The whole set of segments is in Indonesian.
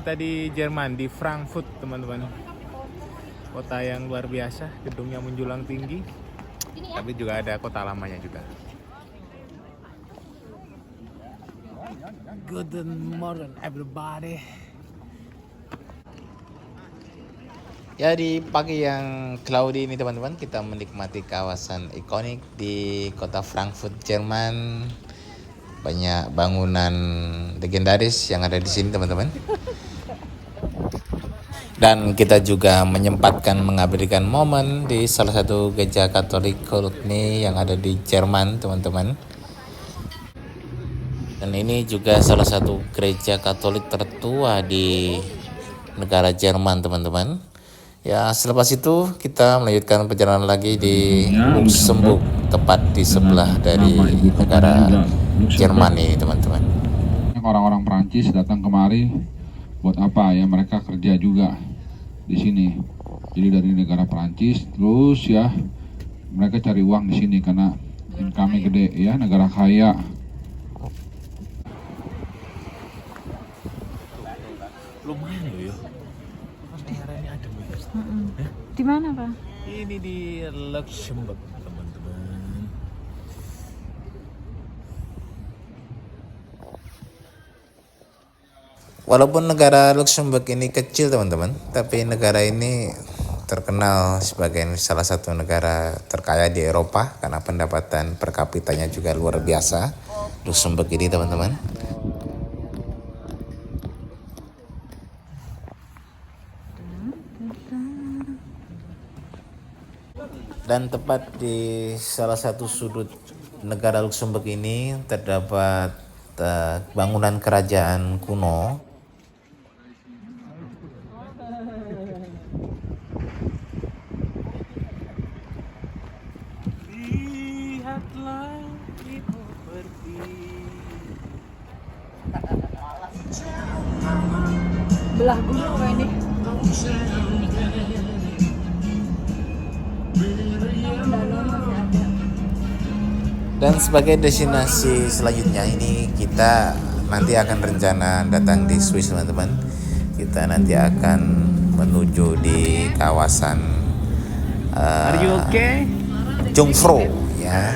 Kita di Jerman, di Frankfurt teman-teman. Kota yang luar biasa, gedungnya menjulang tinggi. Tapi juga ada kota lamanya juga. Good morning everybody. Ya, di pagi yang cloudy ini teman-teman, kita menikmati kawasan ikonik di kota Frankfurt, Jerman. Banyak bangunan legendaris yang ada di sini teman-teman. Dan kita juga menyempatkan mengabadikan momen di salah satu gereja Katolik ini yang ada di Jerman teman-teman. Dan ini juga salah satu gereja Katolik tertua di negara Jerman teman-teman. Ya, selepas itu kita melanjutkan perjalanan lagi di Luxembourg, tepat di sebelah dari negara Jerman ini teman-teman. Orang-orang Perancis datang kemari buat apa ya? Mereka kerja juga di sini. Jadi dari negara Perancis terus ya mereka cari uang di sini karena income gede ya, negara kaya. Lumayan loh ya. Daerahnya adem ya. Di mana, Pak? Ini di Luxembourg, teman-teman. Walaupun negara Luxembourg ini kecil, teman-teman, tapi negara ini terkenal sebagai salah satu negara terkaya di Eropa karena pendapatan per kapitanya juga luar biasa. Luxembourg ini, teman-teman. Dan tepat di salah satu sudut negara Luxembourg ini terdapat bangunan kerajaan kuno. Lihatlah itu pergi. Belah gunung Pak ini. Dan sebagai destinasi selanjutnya ini kita nanti akan rencana datang di Swiss teman-teman. Kita nanti akan menuju di kawasan Jungfrau ya.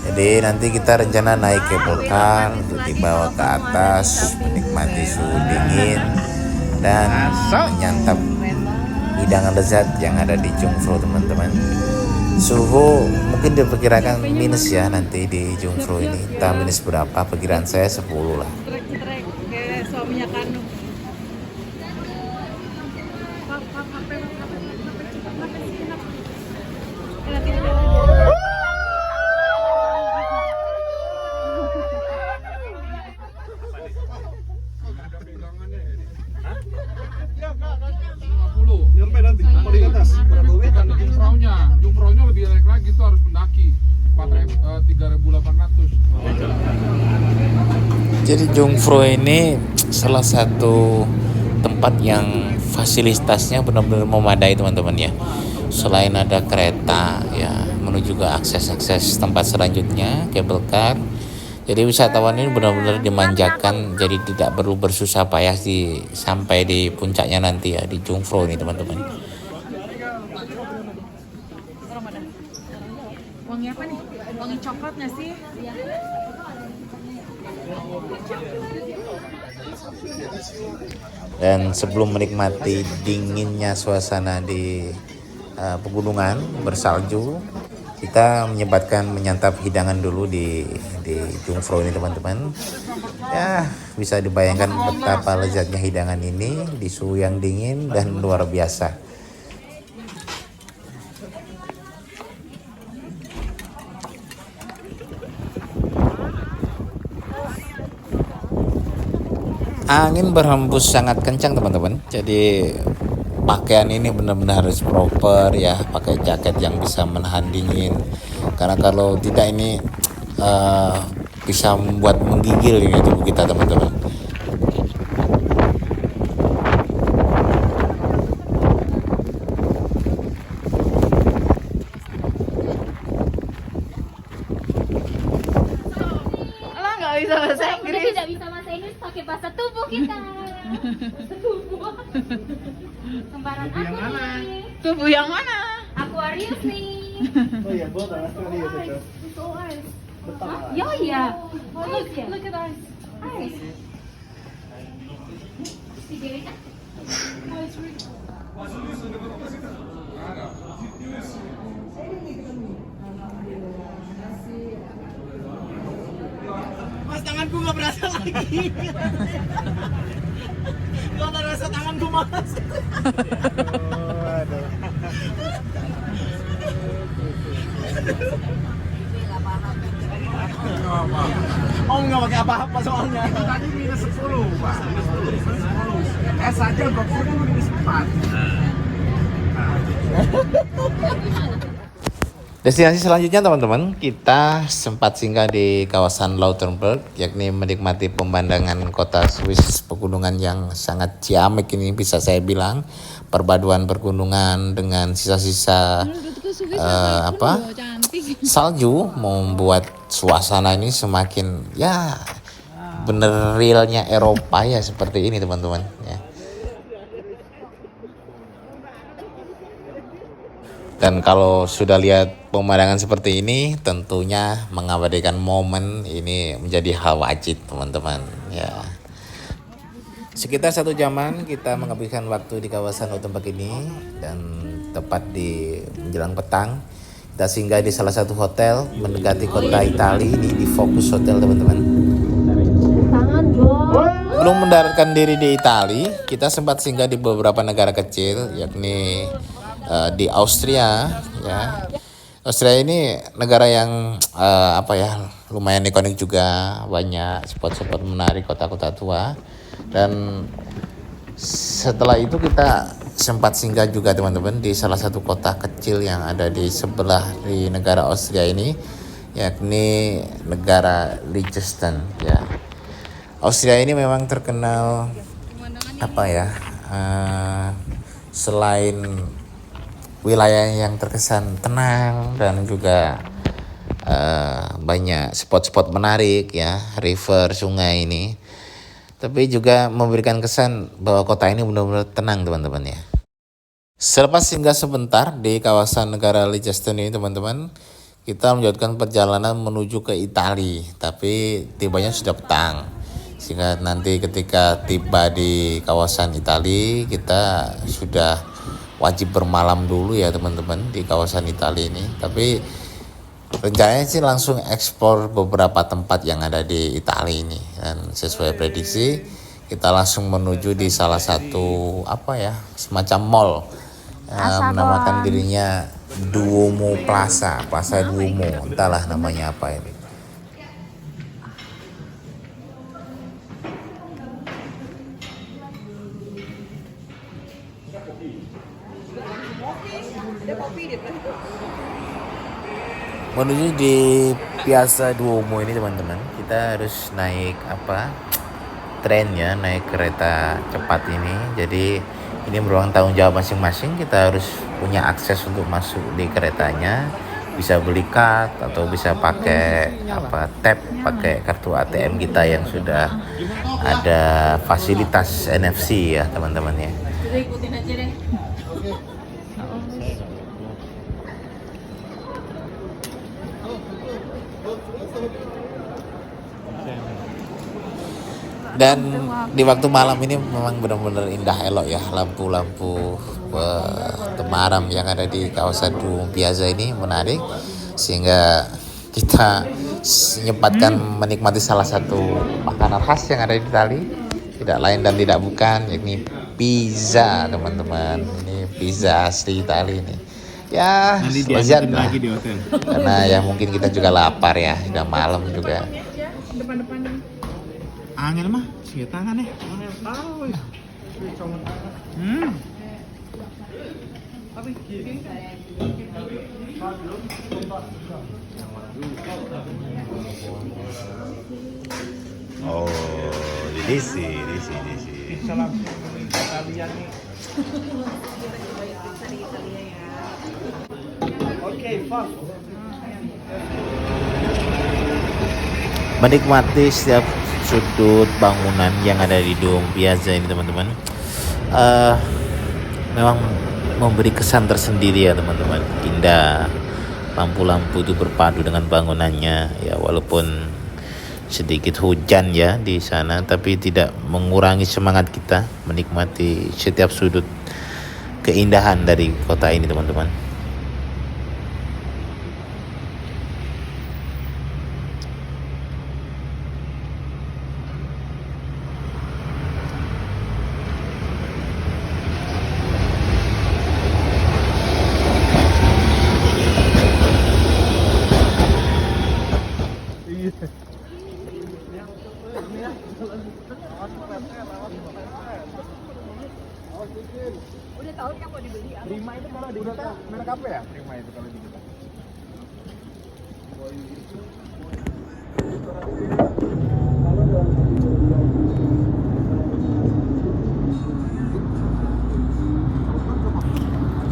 Jadi nanti kita rencana naik cable car untuk dibawa ke atas, menikmati suhu dingin dan menyantap hidangan lezat yang ada di Jungfrau teman-teman. Suhu mungkin diperkirakan minus ya nanti di Jungfrau ini. Entah minus berapa, perkiraan saya 10 lah. Trek kayak suaminya Kanu. Nyampe nanti paling atas. Jungfraunya lebih naik lagi, itu harus mendaki 3.800. Jadi Jungfrau ini salah satu tempat yang fasilitasnya benar-benar memadai teman-teman ya. Selain ada kereta ya menuju ke akses tempat selanjutnya, cable car. Jadi wisatawan ini benar-benar dimanjakan, jadi tidak perlu bersusah payah sampai di puncaknya nanti ya di Jungfrau ini teman-teman. Wangi apa nih? Wangi coklat nggak sih? Dan sebelum menikmati dinginnya suasana di pegunungan bersalju, kita menyempatkan menyantap hidangan dulu di Jungfrau ini teman-teman. Ya, bisa dibayangkan betapa lezatnya hidangan ini di suhu yang dingin dan luar biasa. Angin berhembus sangat kencang teman-teman. Jadi pakaian ini benar-benar harus proper ya, pakai jaket yang bisa menahan dingin. Karena kalau tidak ini bisa membuat menggigil ini tubuh kita teman-teman. Alah nggak bisa bisa bahasa Udah Inggris. tidak bisa bahasa Inggris, pakai bahasa tubuh kita. Tubuh. Kembaran aku nih. Tubuh yang mana? Aquarius nih. Oh iya, both are Aquarius itu. Itu eyes. Hah? Ya iya. Eyes ya. Look at us. Eyes. Video itu. Mas, tanganku nggak berasa lagi. Gak ada rasa tanganku, Mas. Aduh. Om nggak pakai apa-apa soalnya. Tadi minus 10, Pak. Minus 10. Es aja GoFood minus 4. Destinasi selanjutnya teman-teman, kita sempat singgah di kawasan Lautenberg, yakni menikmati pemandangan kota Swiss pegunungan yang sangat ciamik ini bisa saya bilang. Perpaduan pegunungan dengan sisa-sisa salju membuat suasana ini semakin ya bener realnya Eropa ya seperti ini teman-teman ya. Dan kalau sudah lihat pemandangan seperti ini, tentunya mengabadikan momen ini menjadi hal wajib teman-teman ya. Sekitar 1 jaman kita menghabiskan waktu di kawasan Lautenberg ini, dan tepat di menjelang petang kita singgah di salah satu hotel mendekati kota Italia ini, di Focus Hotel teman-teman. Belum mendaratkan diri di Italia, kita sempat singgah di beberapa negara kecil, yakni di Austria ya. Austria ini negara yang lumayan ikonik juga, banyak spot-spot menarik, kota-kota tua. Dan setelah itu kita sempat singgah juga teman-teman di salah satu kota kecil yang ada di sebelah di negara Austria ini, yakni negara Liechtenstein ya. Austria ini memang terkenal selain wilayah yang terkesan tenang dan juga banyak spot-spot menarik ya, river, sungai ini, tapi juga memberikan kesan bahwa kota ini benar-benar tenang teman-teman ya. Selepas singgah sebentar di kawasan negara Liechtenstein ini teman-teman, kita melanjutkan perjalanan menuju ke Italia, tapi tibanya sudah petang, sehingga nanti ketika tiba di kawasan Italia kita sudah wajib bermalam dulu ya teman-teman di kawasan Italia ini. Tapi rencananya sih langsung eksplor beberapa tempat yang ada di Italia ini, dan sesuai prediksi kita langsung menuju di salah satu semacam mall menamakan dirinya Duomo Plaza Duomo, entahlah namanya apa ini. Menuju di Piazza Duomo ini teman-teman, kita harus naik trennya, naik kereta cepat ini. Jadi ini merupakan tanggung jawab masing-masing, kita harus punya akses untuk masuk di keretanya, bisa beli card atau bisa pakai tap, pakai kartu ATM kita yang sudah ada fasilitas NFC ya teman-teman ya. Udah ikutin aja deh. Dan di waktu malam ini memang benar-benar indah elok ya, lampu-lampu temaram yang ada di kawasan Duomo Piazza ini menarik, sehingga kita menyempatkan menikmati salah satu makanan khas yang ada di Italia, tidak lain dan tidak bukan yakni pizza teman-teman. Ini pizza asli Italia ini ya, lezat lah, karena ya mungkin kita juga lapar ya, sudah malam juga. Depan-depan. Angin mah, sih tangan nih. Tahu ya. Oh, di sini. Bisa langsung Italian nih. Oke, fast. menikmati setiap sudut bangunan yang ada di Dome Piazza ini teman-teman. Memang memberi kesan tersendiri ya teman-teman. Indah, lampu-lampu itu berpadu dengan bangunannya ya, walaupun sedikit hujan ya di sana, tapi tidak mengurangi semangat kita menikmati setiap sudut keindahan dari kota ini teman-teman. Prima itu kalau di kita merek apa ya? Prima itu kalau di kita.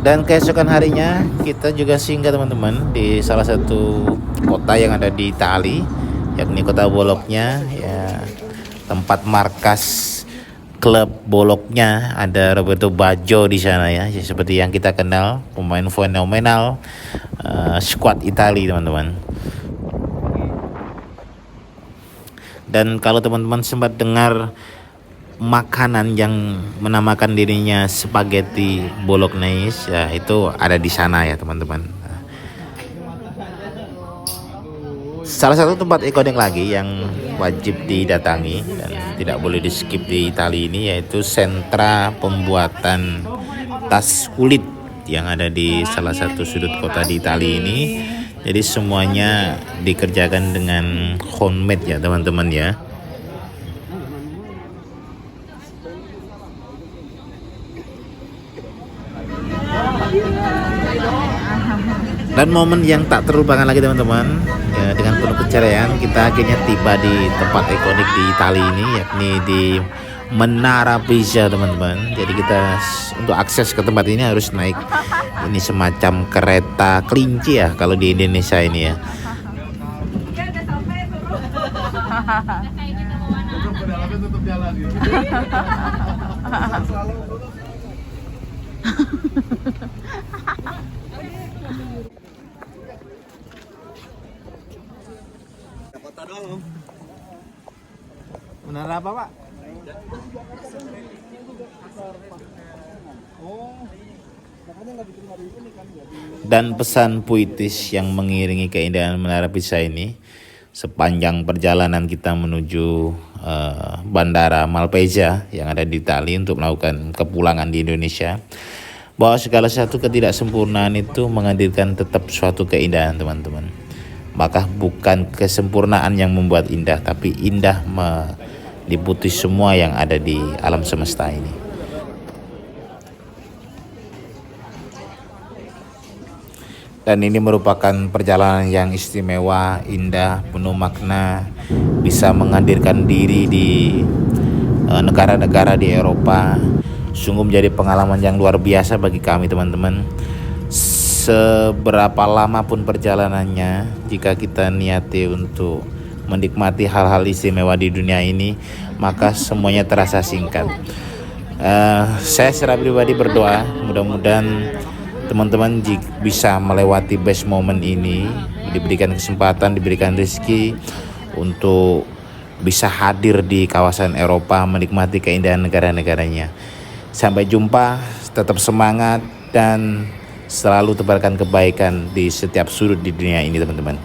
Dan keesokan harinya kita juga singgah teman-teman di salah satu kota yang ada di Itali, yakni kota Bologna ya, tempat markas klub Bologna. Ada Roberto Baggio di sana ya, seperti yang kita kenal, pemain fenomenal skuad Italia teman-teman. Dan kalau teman-teman sempat dengar makanan yang menamakan dirinya spaghetti bolognese ya, itu ada di sana ya teman-teman. Salah satu tempat ikonik lagi yang wajib didatangi dan tidak boleh di skip di Italia ini yaitu sentra pembuatan tas kulit yang ada di salah satu sudut kota di Italia ini. Jadi semuanya dikerjakan dengan homemade ya teman-teman ya. Dan momen yang tak terlupakan lagi teman-teman ya, dengan penuh keceriaan kita akhirnya tiba di tempat ikonik di Italia ini, yakni di Menara Pisa teman-teman. Jadi kita untuk akses ke tempat ini harus naik ini semacam kereta kelinci ya kalau di Indonesia ini ya. Tutup jalan gitu. Kota dong. Menara apa Pak? Dan pesan puitis yang mengiringi keindahan Menara Pisa ini sepanjang perjalanan kita menuju Bandara Malpensa yang ada di Italia untuk melakukan kepulangan di Indonesia, bahwa segala satu ketidaksempurnaan itu menghadirkan tetap suatu keindahan teman-teman. Maka bukan kesempurnaan yang membuat indah, tapi indah meliputi semua yang ada di alam semesta ini. Dan ini merupakan perjalanan yang istimewa, indah, penuh makna, bisa menghadirkan diri di negara-negara di Eropa. Sungguh menjadi pengalaman yang luar biasa bagi kami teman-teman. Seberapa lama pun perjalanannya, jika kita niati untuk menikmati hal-hal istimewa di dunia ini, maka semuanya terasa singkat. Saya secara pribadi berdoa mudah-mudahan teman-teman bisa melewati best moment ini, diberikan kesempatan, diberikan rezeki untuk bisa hadir di kawasan Eropa, menikmati keindahan negara-negaranya. Sampai jumpa, tetap semangat dan selalu tebarkan kebaikan di setiap sudut di dunia ini teman-teman.